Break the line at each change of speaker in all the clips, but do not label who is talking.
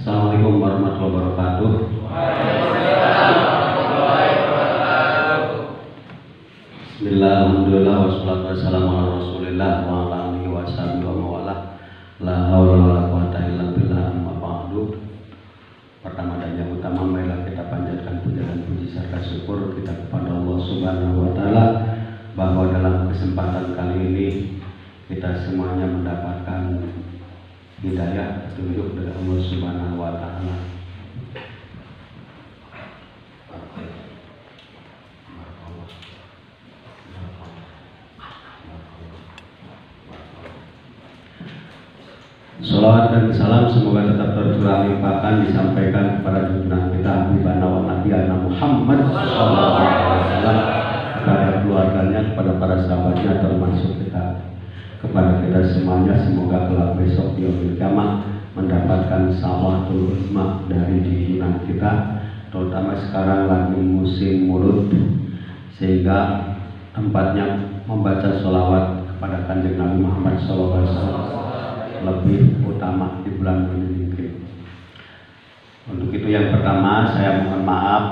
Assalamualaikum warahmatullahi wabarakatuh. Bismillah, alhamdulillah, wassalatu wassalamu ala rasulillah wa ala alihi wa sahbihi wa mawalah. La haula wala quwata illa billah, amma ba'du. Pertama dan yang utama, marilah kita panjatkan puja dan puji serta syukur kita kepada Allah Subhanahu wa taala bahwa dalam kesempatan kali ini kita semuanya mendapatkan hidayah petunjuk dari Allah Subhanahu wa taala. Salawat dan salam semoga tetap tercurah limpahkan disampaikan kepada junjungan kita Habibana wa Nabiyana Muhammad sallallahu alaihi wasallam, kepada keluarganya, kepada para sahabatnya, termasuk kepada kita semuanya. Semoga kelak besok di yaumil qiyamah mendapatkan sawatul uzma dari junjungan kita, terutama sekarang lagi musim Maulud, sehingga tempatnya membaca sholawat kepada Kanjeng Nabi Muhammad sallallahu alaihi wasallam lebih utama di bulan ini mungkin. Untuk itu yang pertama saya mohon maaf,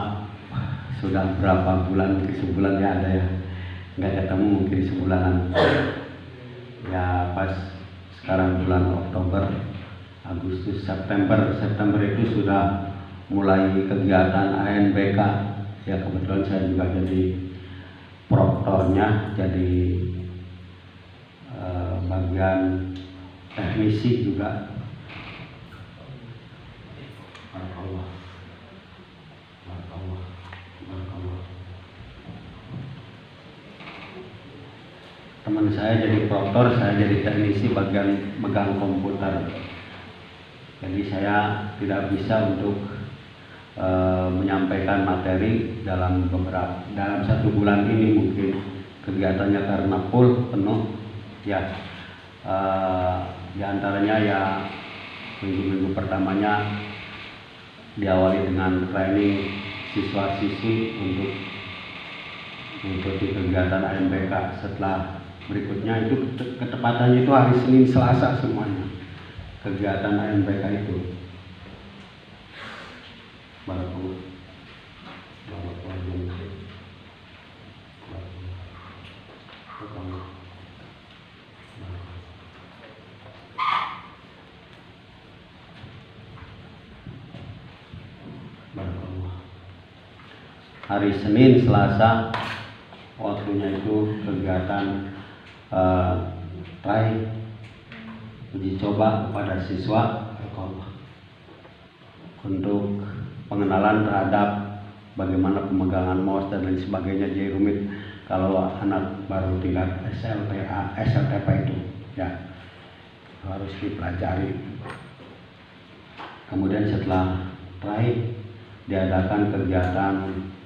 sudah berapa bulan, mungkin sebulan ya ada ya nggak ketemu, mungkin sebulanan ya. Pas sekarang bulan Oktober, Agustus, September itu sudah mulai kegiatan ANBK ya. Kebetulan saya juga jadi proktornya, jadi bagian teknisi juga. Barakallah. Teman saya jadi proktor, saya jadi teknisi bagian megang komputer. Jadi saya tidak bisa untuk menyampaikan materi dalam satu bulan ini, mungkin kegiatannya karena full penuh ya. Di antaranya ya minggu-minggu pertamanya diawali dengan training siswa-siswi untuk mengikuti kegiatan ANBK. Setelah berikutnya itu ketepatannya itu hari Senin Selasa semuanya kegiatan ANBK itu. Barakallah. Hari Senin, Selasa waktunya itu kegiatan try uji coba kepada siswa untuk pengenalan terhadap bagaimana pemegangan mouse dan lain sebagainya. Jadi rumit kalau anak baru tingkat SLTP itu ya, harus dipelajari. Kemudian setelah try diadakan kegiatan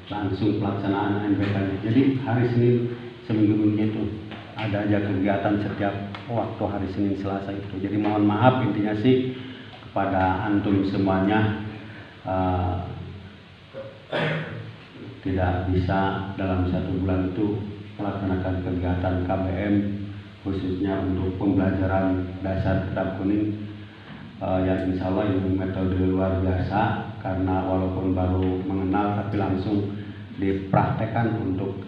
langsung pelaksanaan ANBK. Jadi hari Senin seminggu itu ada aja kegiatan setiap waktu hari Senin Selasa itu. Jadi mohon maaf intinya sih kepada antum semuanya, tidak bisa dalam satu bulan itu melaksanakan kegiatan KBM khususnya untuk pembelajaran dasar kitab kuning yang insya Allah ini metode luar biasa, karena walaupun baru mengenal tapi langsung dipraktekkan untuk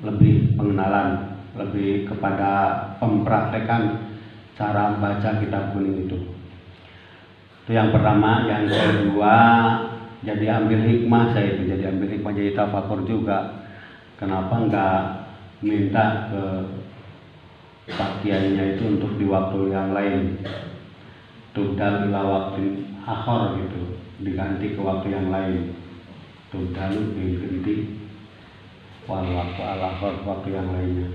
lebih pengenalan, lebih kepada pempraktekan cara baca kitab kuning itu. Itu yang pertama. Yang kedua, jadi ambil hikmah saya itu, jadi ambil hikmah, jadi tafakur juga. Kenapa enggak minta ke pakaiannya itu untuk di waktu yang lain, tubdal ila waktu akhir gitu, diganti ke waktu yang lain. Tubdal diganti wal waktu al akhir, waktu yang lainnya.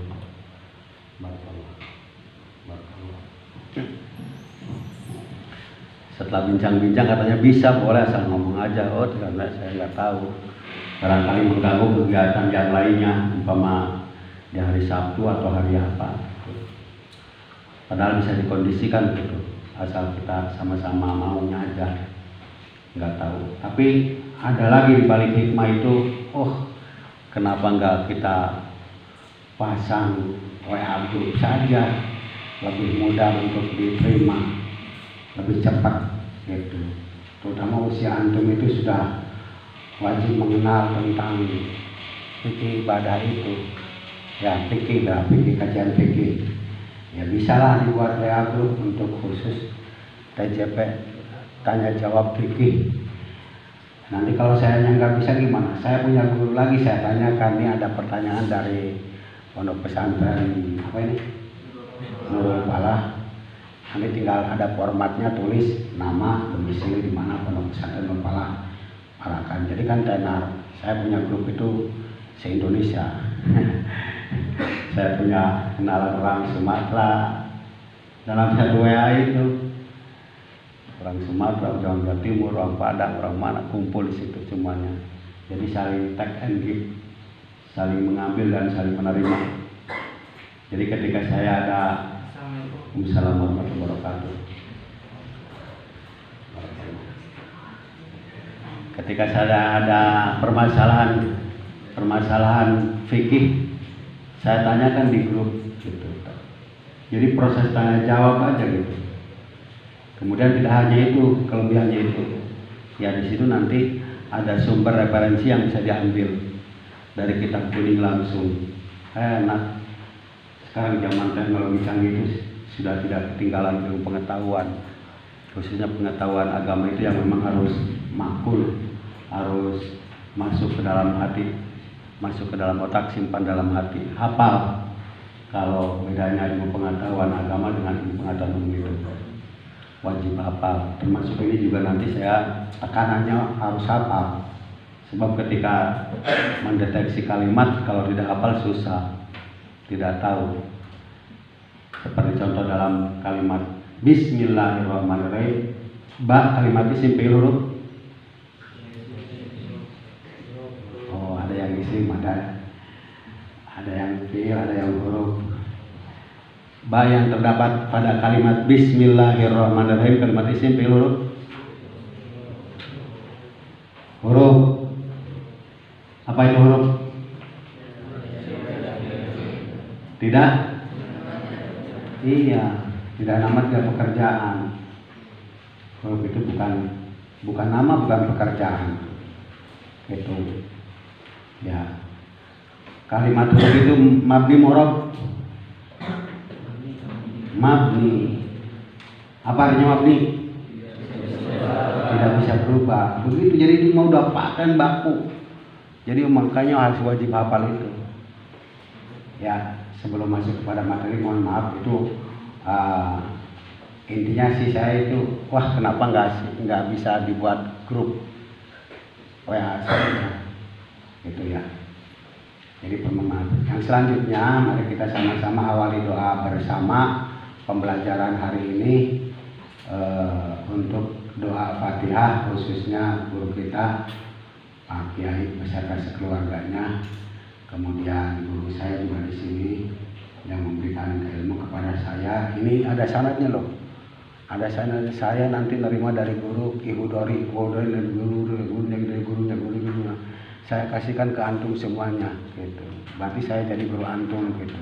Barakallah. Setelah bincang-bincang katanya bisa, boleh, asal ngomong aja. Oh, karena saya nggak tahu, barangkali mengganggu kegiatan yang lainnya, umpama di hari Sabtu atau hari apa. Padahal bisa dikondisikan gitu, asal kita sama-sama maunya aja. Nggak tahu. Tapi ada lagi di balik hikmah itu, kenapa nggak kita pasang WA group saja, lebih mudah untuk diterima, lebih cepat
gitu. Terutama usia antum itu sudah wajib mengenal tentang fikih ibadah itu. Ya fikih lah, fikih kajian fikih. Ya bisalah dibuat WA group untuk khusus TJP tanya jawab fikih. Nanti kalau saya nggak bisa gimana? Saya punya guru lagi, saya tanyakan. Ini ada pertanyaan dari pondok pesantren apa ini? Nurul Falah. Nanti tinggal ada formatnya, tulis nama, domisili di mana, pondok pesantren Nurul Falah Parakan. Jadi kan tenar. Saya punya grup itu se-Indonesia. Saya punya kenalan orang Sumatera dalam satu WA itu. Orang Sumatera, orang Jawa Timur, orang Padang, orang mana kumpul di situ semuanya. Jadi saling take and give, saling mengambil dan saling menerima. Jadi ketika saya ada Assalamualaikum warahmatullahi wabarakatuh. Ketika saya ada permasalahan fikih, saya tanyakan di grup gitu. Jadi proses tanya jawab aja gitu. Kemudian tidak hanya itu, kelebihannya itu, ya di situ nanti ada sumber referensi yang bisa diambil dari kitab kuning langsung. Enak. Sekarang zaman teknologi canggih itu sudah tidak ketinggalan ilmu pengetahuan, khususnya pengetahuan agama itu yang memang harus makul, harus masuk ke dalam hati, masuk ke dalam otak, simpan dalam hati, hafal. Kalau bedanya ilmu pengetahuan agama dengan ilmu pengetahuan umum itu wajib hafal. Termasuk ini juga nanti saya tekanannya harus hafal. Sebab ketika mendeteksi kalimat kalau tidak hafal susah, tidak tahu. Seperti contoh dalam kalimat Bismillahirrahmanirrahim. Kalimat isim fi'il huruf. Oh, ada yang isim, ada yang fi'il, ada yang huruf. Yang terdapat pada kalimat Bismillahirrahmanirrahim, kalimat isim fi'il huruf. Apa itu huruf? Tidak? Iya, tidak nama, tidak pekerjaan. Huruf itu bukan nama, bukan pekerjaan. Itu. Ya. Kalimat huruf itu mabni mu'rab. Mabni. Apa artinya mabni? Tidak bisa berubah. Begitu, jadi itu mau udah paten baku. Jadi makanya harus wajib hafal itu. Ya, sebelum masuk kepada materi, mohon maaf itu intinya sih saya itu, wah kenapa nggak bisa dibuat grup WA saya, gitu ya. Jadi permohonan. Yang selanjutnya, mari kita sama-sama awali doa bersama pembelajaran hari ini untuk doa Fatihah, khususnya guru kita Pak Kiai beserta sekeluarganya, kemudian guru saya juga di sini yang memberikan ilmu kepada saya. Ini ada sanadnya loh, ada sanad. Saya nanti nerima dari guru Ibu Dori dari gurunya. Saya kasihkan ke antum semuanya, gitu. Berarti saya jadi guru antum, gitu.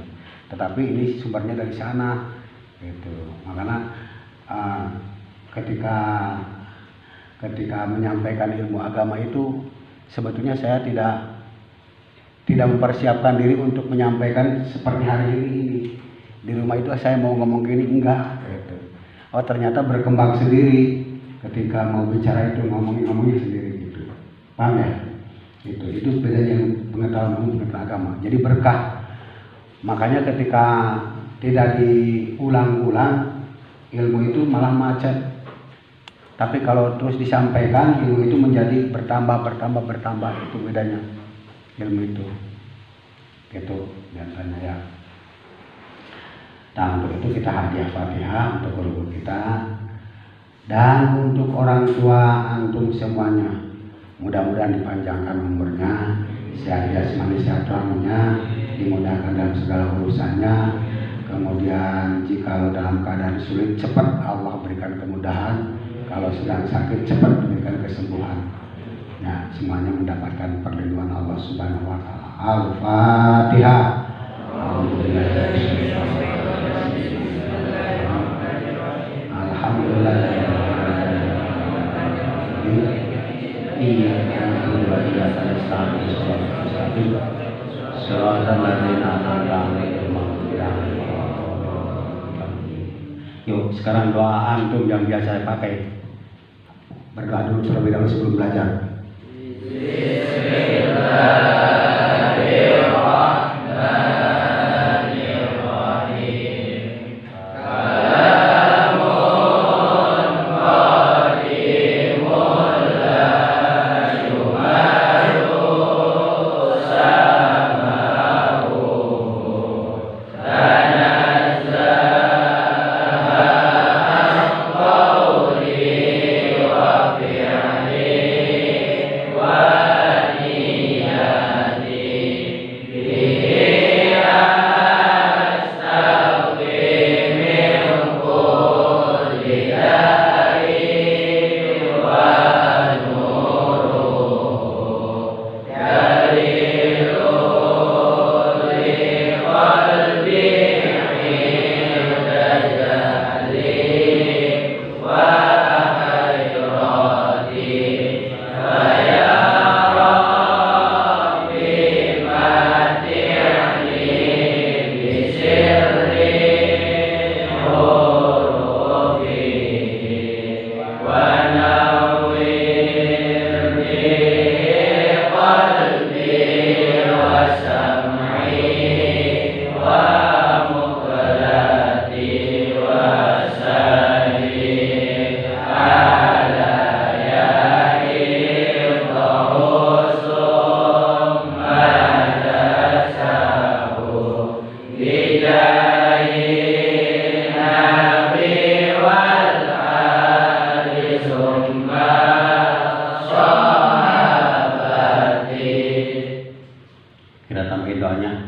Tetapi ini sumbernya dari sana, gitu. Makanya ketika menyampaikan ilmu agama itu sebetulnya saya tidak mempersiapkan diri untuk menyampaikan seperti hari ini. Di rumah itu saya mau ngomong gini enggak, gitu. Oh ternyata berkembang sendiri ketika mau bicara itu ngomongnya sendiri, gitu. Paham ya? Itu bedanya pengetahuan umum dengan agama. Jadi berkah. Makanya ketika tidak diulang-ulang, ilmu itu malah macet. Tapi kalau terus disampaikan, ilmu itu menjadi bertambah. Itu bedanya ilmu itu. Gitu biasanya ya. Dan untuk itu kita hadiah Fatihah untuk guru kita dan untuk orang tua antum semuanya. Mudah-mudahan dipanjangkan umurnya, sehat jasmani sehat rohaninya, dimudahkan dalam segala urusannya. Kemudian jika dalam keadaan sulit, cepat Allah berikan kemudahan. Kalau sedang sakit, cepat berikan kesembuhan. Nah, semuanya mendapatkan perlindungan Allah Subhanahu wa taala. Al-Fatihah. Alhamdulillah. Yuk, sekarang doa antum yang biasa saya pakai. Berdoa dulu terlebih dahulu sebelum belajar.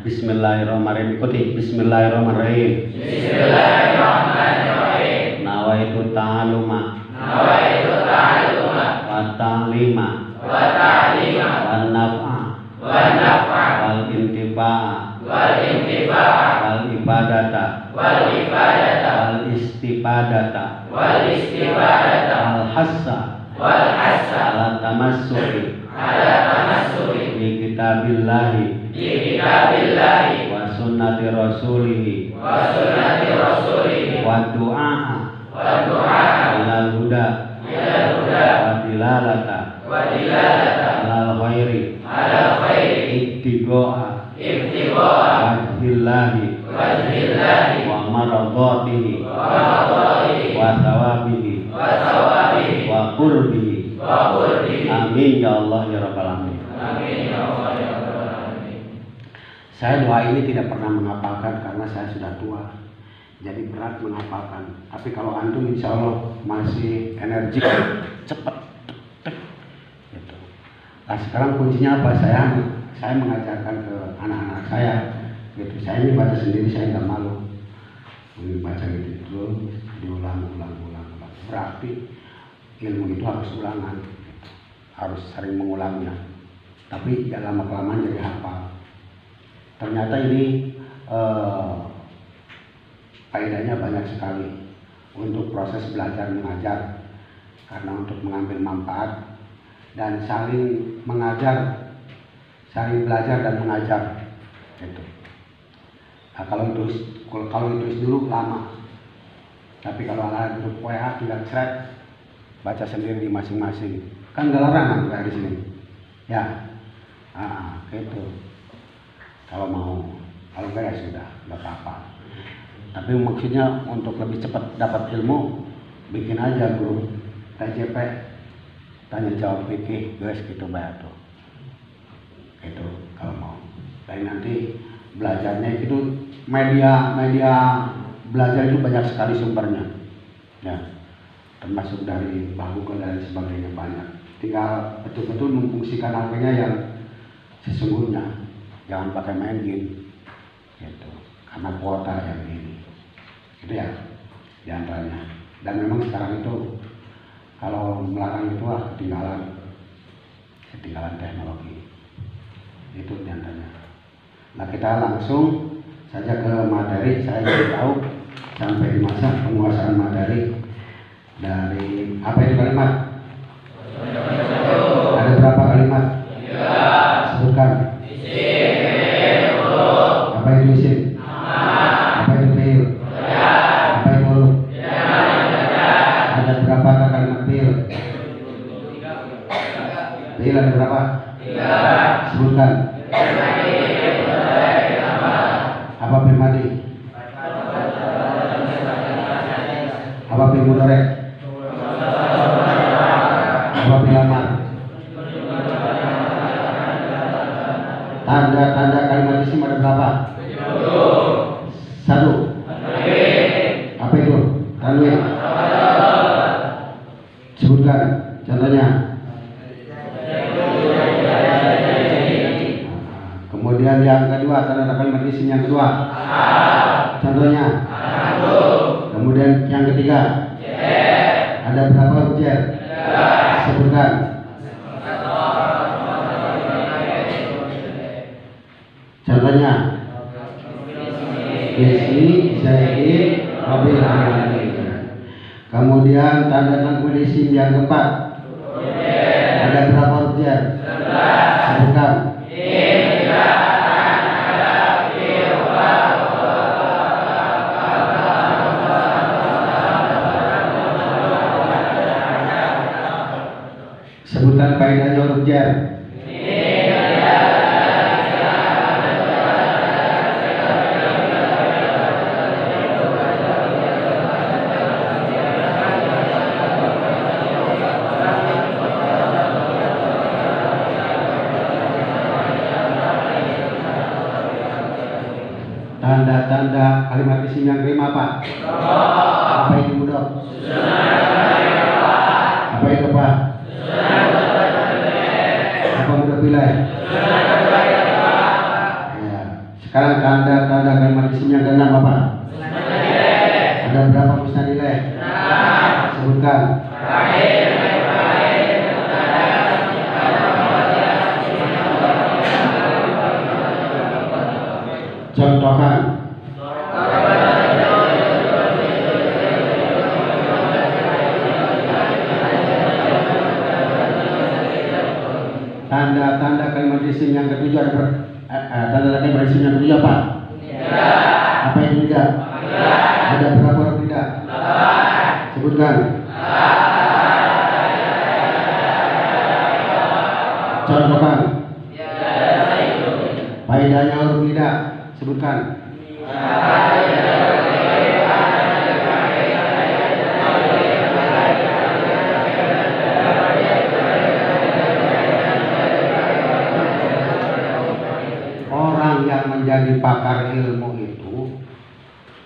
Bismillahirrahmanirrahim. Ikuti. Bismillahirrahmanirrahim. Bismillahirrahmanirrahim. Nawaitu ta'aluma. Nawaitu ta'aluma. Wa ta'lima. Wa ta'lima. Wa naf'a. Wa naf'a. Wal intifa'a. Wal intifa'a. Wal ibadata. Wal ibadata. Wal istifadata. Wal istifadata. Wal hassa. Wal hassa. Ala tamassuki. Ala tamassuki. Bi kitabillahi. Bi kitabillahi wa sunnati rasulihi wa du'a ilal huda wa dilalata alal khairi ibtigo'a wajhillahi wa maradatihi wa thawabihi wa qurbihi. Amin ya Allah ya rabbal alamin. Saya doa ini tidak pernah menghafalkan karena saya sudah tua, jadi berat menghafalkan. Tapi kalau antum insya Allah masih energik, cepat. Gitu. Nah sekarang kuncinya apa? Saya mengajarkan ke anak-anak saya. Gitu. Saya ini baca sendiri, saya nggak malu. Ini baca gitu terus diulang. Berarti ilmu itu harus ulangan, harus sering mengulangnya. Tapi tidak lama kelamaan jadi hafal. Ternyata ini faedahnya banyak sekali untuk proses belajar mengajar, karena untuk mengambil manfaat dan saling mengajar, saling belajar dan mengajar. Gitu. Nah, kalau itu dulu lama, tapi kalau ada grup WA tinggal chat, baca sendiri di masing-masing. Kan gak larangan kayak di sini, ya. Gitu. Kalau mau, kalau enggak ya sudah, enggak apa-apa. Tapi maksudnya untuk lebih cepat dapat ilmu, bikin aja grup TJP, tanya jawab fikih, guys gitu banyak tuh. Itu kalau mau. Dan nanti belajarnya itu media belajar itu banyak sekali sumbernya, ya. Termasuk dari Google dan sebagainya banyak. Tinggal betul-betul memfungsikan HP-nya yang sesungguhnya. Jangan pakai main game, gitu. Karena kuota yang ini, itu ya, diantaranya. Dan memang sekarang itu kalau melarang itu ketinggalan teknologi, itu diantaranya. Nah kita langsung saja ke materi. Saya beritahu sampai di masa penguasaan materi dari apa itu kalimat? Ada berapa kalimat? 9. Ada berapa kalimat fi'il? Fi'il ada berapa? 3. Sebutkan. Apa fi'il madhi? Apa fi'il mudhari'? Apa fi'il amar? Tanda-tanda kalimat isim ada berapa? 1. Apa itu? Tanwin. Sebutkan contohnya. Kemudian yang kedua, tanda kalimat isim yang kedua. Contohnya. Kemudian yang ketiga. Ada berapa huruf jar? Sebutkan. Contohnya. Bismi Zaidin Rabbil Alamin. Kemudian tanda kalimat isim yang keempat. Ada berapa huruf jar? Sebutkan. Sebutkan kaidahnya huruf jar. Tanda-tanda kalimat isim yang kelima apa? Apa itu mudhaf? Apa itu apa? Apa mudhaf ilaih? Ya. Sekarang tanda-tanda kalimat isim yang keenam apa? Ada berapa musnad ilaih? Sebutkan. Contohkan. Tanda-tanda kalimat isim yang ketujuh ada tanda kalimat isim yang ketujuh apa? Apa itu tidak? Ada berapa huruf tidak? Sebutkan. Contohkan. Faedahnya huruf tidak. Sebutkan. Orang yang menjadi pakar ilmu itu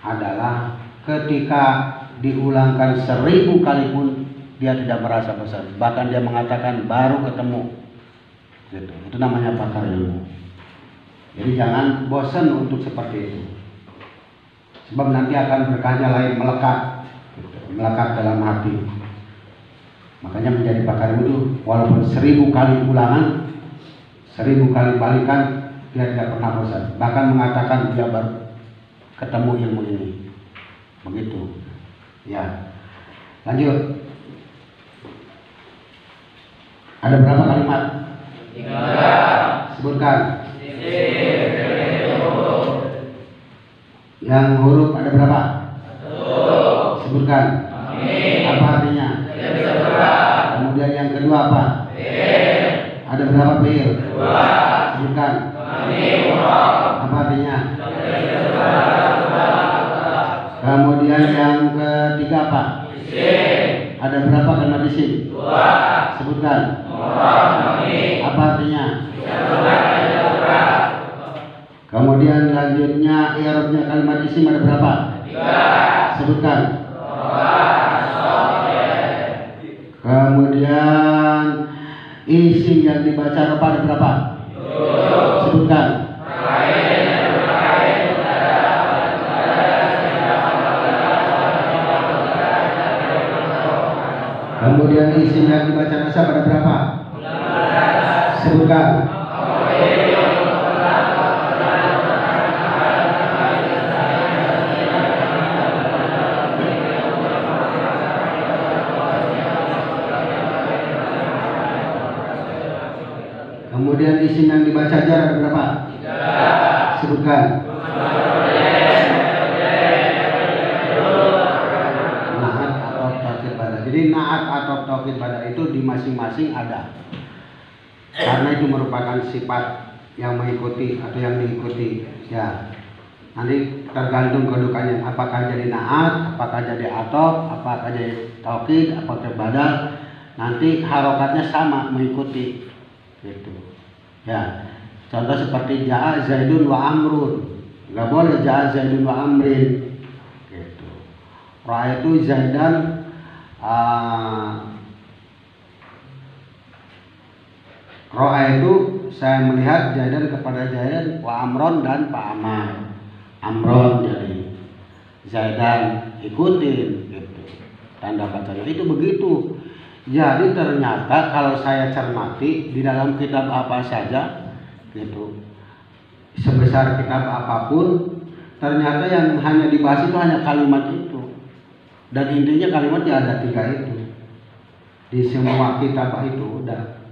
adalah ketika diulangkan 1000 kali pun dia tidak merasa bosan. Bahkan dia mengatakan baru ketemu. Gitu. Itu namanya pakar ilmu. Jadi jangan bosan untuk seperti itu. Sebab nanti akan berkahnya lain melekat. Gitu. Melekat dalam hati. Makanya menjadi pakar ilmu itu walaupun 1000 kali ulangan, 1000 kali balikan, dia tidak pernah bosan. Bahkan mengatakan dia baru ketemu ilmu ini. Begitu. Ya. Lanjut. Ada berapa kalimat? 3. Sebutkan. Yang huruf ada berapa? 1. Sebutkan. Apa artinya? Kemudian yang kedua apa? Ada berapa fi'il? 2. Sebutkan. Apa artinya? Kemudian yang ketiga apa? Ada berapa kalimat isim? 2. Sebutkan. Apa artinya? Kemudian lanjutnya i'rabnya kalimat isim ada berapa? 3. Sebutkan. Kemudian isim yang dibaca apa ada berapa? 7. Sebutkan. Kemudian isim yang dibaca nasab ada berapa? 15. Sebutkan. Kemudian isim yang dibaca jar ada berapa? 3. Sebutkan. Nahat atau tafsir pada. Jadi Jadi naat atau taukid badal itu di masing-masing ada. Karena itu merupakan sifat yang mengikuti atau yang diikuti. Ya. Nanti tergantung kedudukannya, apakah jadi naat, apakah jadi atof, apakah jadi taukid, apakah badal. Nanti harokatnya sama mengikuti. Gitu. Ya. Contoh seperti ja'a Zaidun wa Amrun. Enggak boleh ja'a Zaidun wa Amrin. Gitu. Ra'aitu Zaidan Ra'aitu saya melihat Zaidan kepada Zaidan wa Amron dan Pak Amar. Amron jadi Zaidan ikutin gitu. Tanda bacanya itu begitu. Jadi ternyata kalau saya cermati di dalam kitab apa saja gitu, sebesar kitab apapun, ternyata yang hanya dibahas itu hanya kalimat itu. Dan intinya kalimatnya ada 3 itu. Di semua kitab itu udah.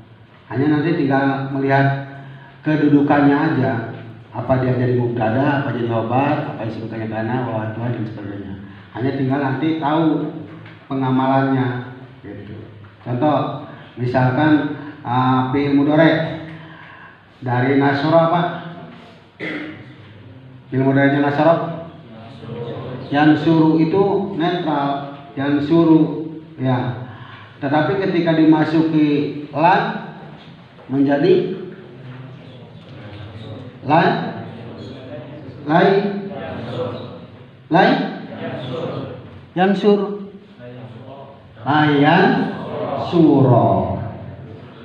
Hanya nanti tinggal melihat kedudukannya aja. Apa dia jadi mubtada, apa jadi khobar, apa disebutkannya kana, wa Tuhan dan sebagainya. Hanya tinggal nanti tahu pengamalannya gitu. Contoh, misalkan fi'il mudhari dari nasara apa? Fi'il mudhari'nya nasara? Yansuru itu netral, yansuru ya. Tetapi ketika dimasuki lan menjadi yansur. Layan suro.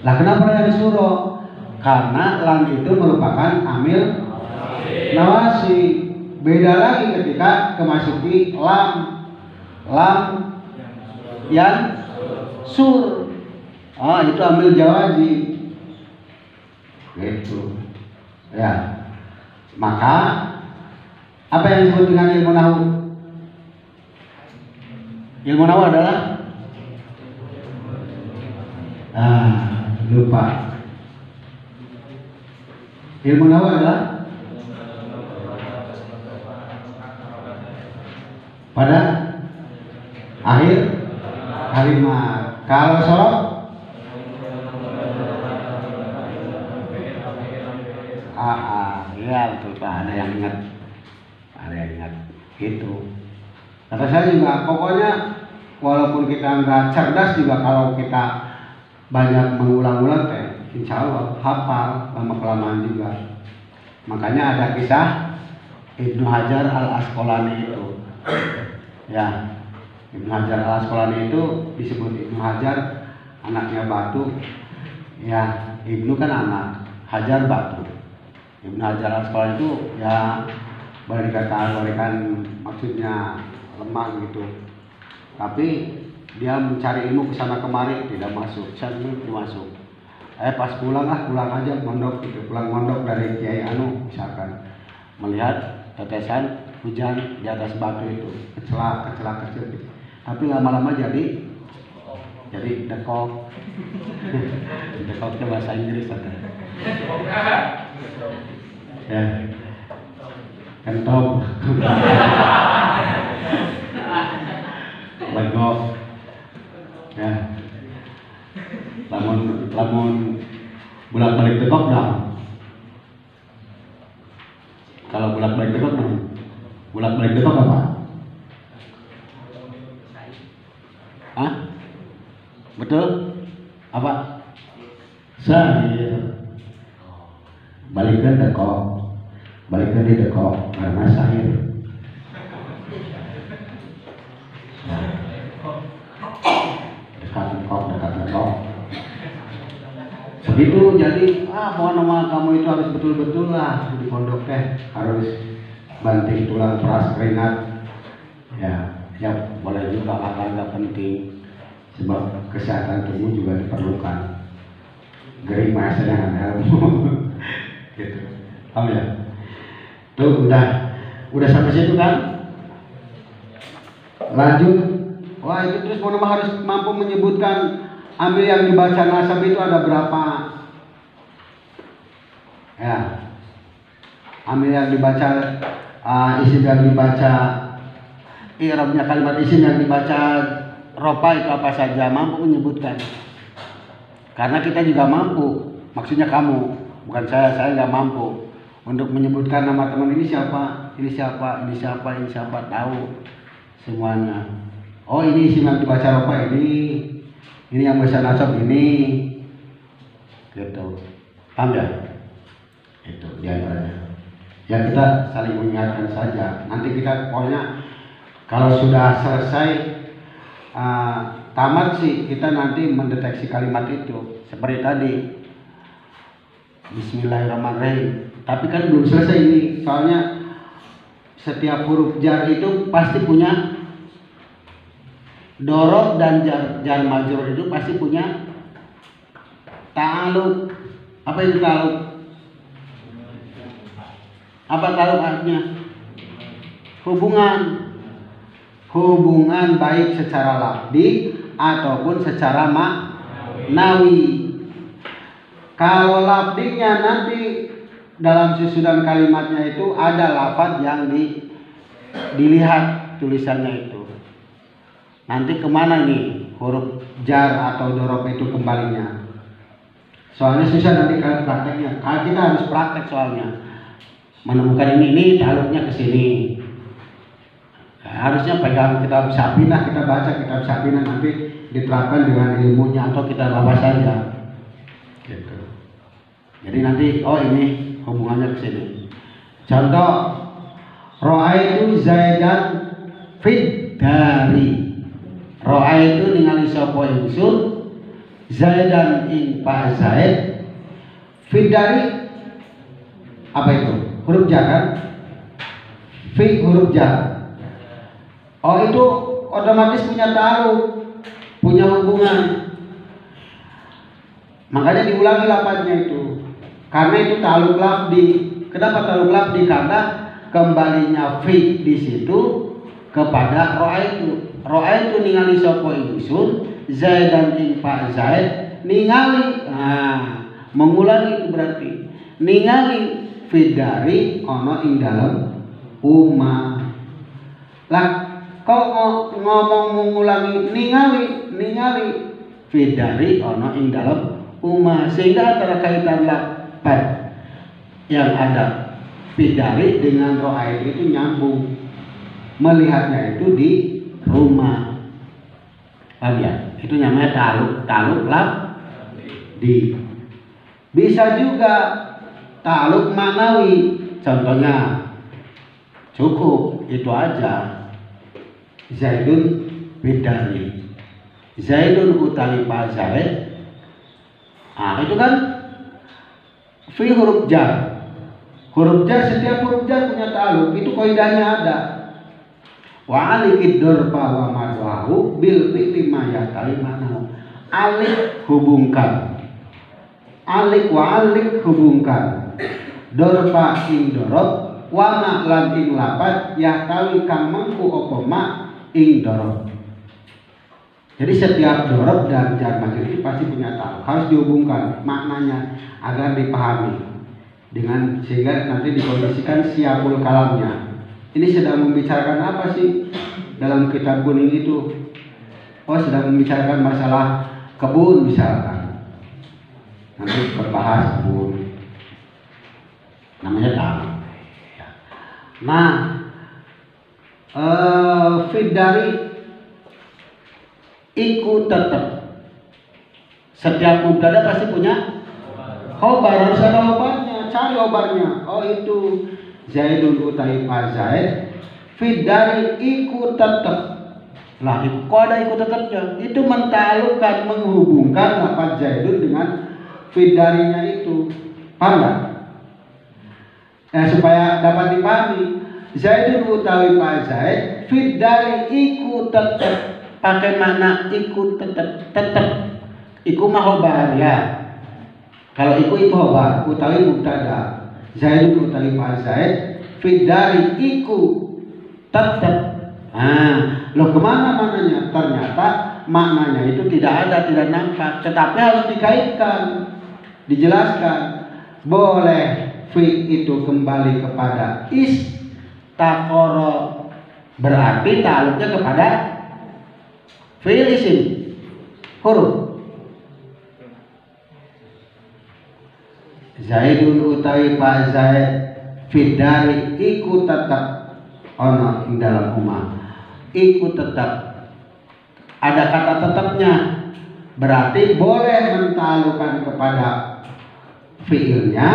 Lah kenapa layan suro? Karena lan itu merupakan amil nawasi. Beda lagi ketika kemasuki lam yan sur. Itu amil jawazi. Gitu. Ya. Maka apa yang disebut dengan ilmu nahwu? Ilmu nahwu adalah lupa. Ilmu nahwu adalah pada akhir kalimat. Kalau sorof ya betul Pak, ada yang ingat gitu. Kata saya juga pokoknya walaupun kita nggak cerdas juga kalau kita banyak mengulang-ulang insya Allah hafal lama-kelamaan juga. Makanya ada kisah Ibnu Hajar al-Asqalani itu. Ya, Ibnu Hajar al-Asqalani itu disebut Ibnu Hajar anaknya batu. Ya, Ibnu kan anak, Hajar batu. Ibnu Hajar al-Asqalani itu ya boleh dikatakan maksudnya lemah gitu. Tapi dia mencari ilmu kesana kemari tidak masuk, saya masuk. Pas pulang aja mondok gitu, pulang mondok dari Kiai Anu misalkan melihat tetesan hujan di atas batu itu kecil gitu. Tapi lama-lama jadi dekok. Dekok itu bahasa Inggris katanya. Ya, kentong, legok, ya, lamun bolak balik dekok dong. Kalau bolak balik dekok dong, bolak balik dekok apa? Betul? Apa? Saya balikkan dekok. Balikkan di dekok karena sahir. Dekat dekok. Begitu jadi mohon nama kamu itu harus betul-betul lah di pondok harus banting tulang peras keringat. Ya boleh juga olahraga penting sebab kesehatan tubuh juga diperlukan. Gerimas dengan ilmu. Gitu. Paham ya? Tuh udah sampai situ kan? Lanjut. Wah itu terus mau harus mampu menyebutkan amil yang dibaca nasab itu ada berapa? Ya. Amil yang dibaca isim yang dibaca i'rabnya kalimat isim yang dibaca ropa itu apa saja, mampu menyebutkan. Karena kita juga mampu, maksudnya kamu, bukan saya nggak mampu untuk menyebutkan nama teman ini siapa, ini siapa, ini siapa, ini siapa, tahu semuanya. Oh ini isi yang dibaca ropa ini yang bahasa nasab ini, gitu. Paham ya? Itu diantaranya. Ya kita saling mengingatkan saja. Nanti kita pokoknya kalau sudah selesai tamat sih kita nanti mendeteksi kalimat itu seperti tadi. Bismillahirrahmanirrahim. Tapi kan belum selesai ini. Soalnya setiap huruf jar itu pasti punya dorob dan jar majrur itu pasti punya ta'aluk. Apa itu ta'aluk? Apa ta'aluk artinya? Hubungan baik secara lafzi ataupun secara maknawi. Kalau lafzinya nanti dalam susunan kalimatnya itu ada lafaz yang dilihat tulisannya itu. Nanti kemana nih huruf jar atau dorob itu kembalinya? Soalnya susah nanti kalian prakteknya. Kita harus praktek soalnya. Menemukan ini ta'aluknya ke sini. Harusnya pegang kitab Sabinah, kita baca kitab Sabinah nanti diterapkan dengan ilmunya atau kita bawa saja. Gitu. Jadi nanti ini hubungannya ke sini. Contoh Ra'aitu Zaidan fid dari. Ra'aitu ningali sapa ingsun Zaidan ing Pak Zaid fid dari apa itu? Huruf jar kan? Fi huruf jar. Oh itu otomatis punya ta'aluk, punya hubungan. Makanya diulangi lafaznya itu. Karena itu ta'aluk lafzi. Kenapa ta'aluk lafzi? Karena kembalinya fi di situ kepada ra'aitu. Ra'aitu ningali sapa ingsun Zaidan ing Pak Zaid ningali. Mengulangi itu berarti ningali fidari ono ing dalam umma. Lah kok ngomong mengulangi ningali fidari ono ing dalam umma, sehingga antara kaitan lafaz yang ada fidari dengan ro'ait itu nyambung. Melihatnya itu di rumah. Paham ya? Itu namanya ta'aluk lafzi. Bisa juga ta'aluk manawi. Contohnya cukup itu aja. Zaidun bidari. Zaidun utawi Pak Zaid. Itu kan fi huruf jar. Huruf jar, setiap huruf jar punya ta'aluk. Itu kaidahnya ada. Wa alikid dorba wa madwahu bil fi'li ma yatali manahu. Alik hubungkan. Alik wa alik hubungkan. Dorba ing dorob wa ma lan ing lapat yatali kang mengku apa ma ing dorob. Jadi setiap dorob dan jar majrur itu pasti punya ta'aluk. Harus dihubungkan maknanya agar dipahami. Dengan sehingga nanti dikondisikan siapul kalamnya. Ini sedang membicarakan apa sih dalam kitab kuning itu? Sedang membicarakan masalah kebun misalkan. Nanti berbahas kebun. Namanya ta'aluk. Nah, fidari iku tetap. Setiap mubtada pasti punya khobar, harus ada khobarnya. Cari khobarnya. Itu Zaidun utawi Pak Zaid fidari iku tetap. Lah itu kok ada iku tetapnya? Itu mentalukkan, menghubungkan lafaz Zaidun dengan fidarinya itu. Paham nggak? Supaya dapat dipahami, Zaidun utawi Pak Zaid fidari iku tetap. Pakai makna iku tetap. Iku mah khobar ya. Kalau iku khobar utawi mubtada. Zaidun utawi Pak Zaid fidari iku tetap. Loh kemana maknanya? Ternyata maknanya itu tidak ada, tidak nampak. Tetapi harus dikaitkan, dijelaskan. Boleh fi itu kembali kepada istaqoro, berarti ta'aluknya kepada Fi'il isim huruf. Zaidun utawi Pak Zaid fidari iku tetap ono ing dalam rumah. Iku tetap ada kata tetapnya, berarti boleh mentalukan kepada fiilnya,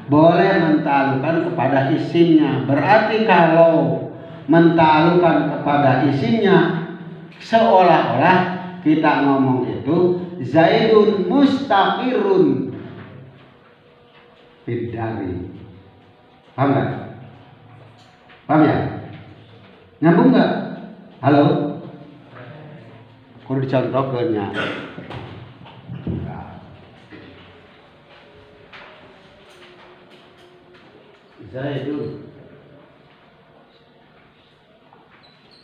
boleh mentalukan kepada isimnya. Berarti kalau mentalukan kepada isimnya, seolah-olah kita ngomong itu Zaidun mustaqirun fidari. Paham gak? Paham ya? Nyambung gak? Halo? Kudu dicontohkeunnya. Zaidun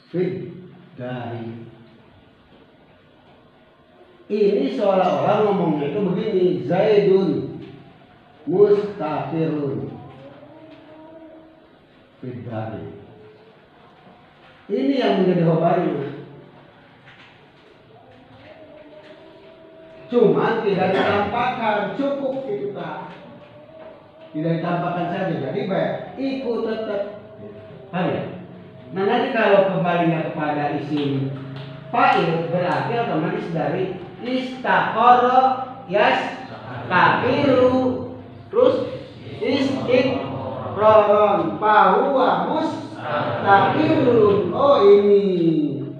fidari. Ini seolah-olah ngomongnya itu begini, Zaidun mustaqirun fidari. Ini yang menjadi hobarnya. Cuma tidak ditampakkan, cukup itu Kak. Tidak ditampakkan saja, jadi baik. Ikut tetap. Paham ya? Nah nanti kalau kembalinya kepada isim fa'il berarti otomatis dari istaqara yastaqiru, terus istiqraron fahuwa mustaqirun. Oh ini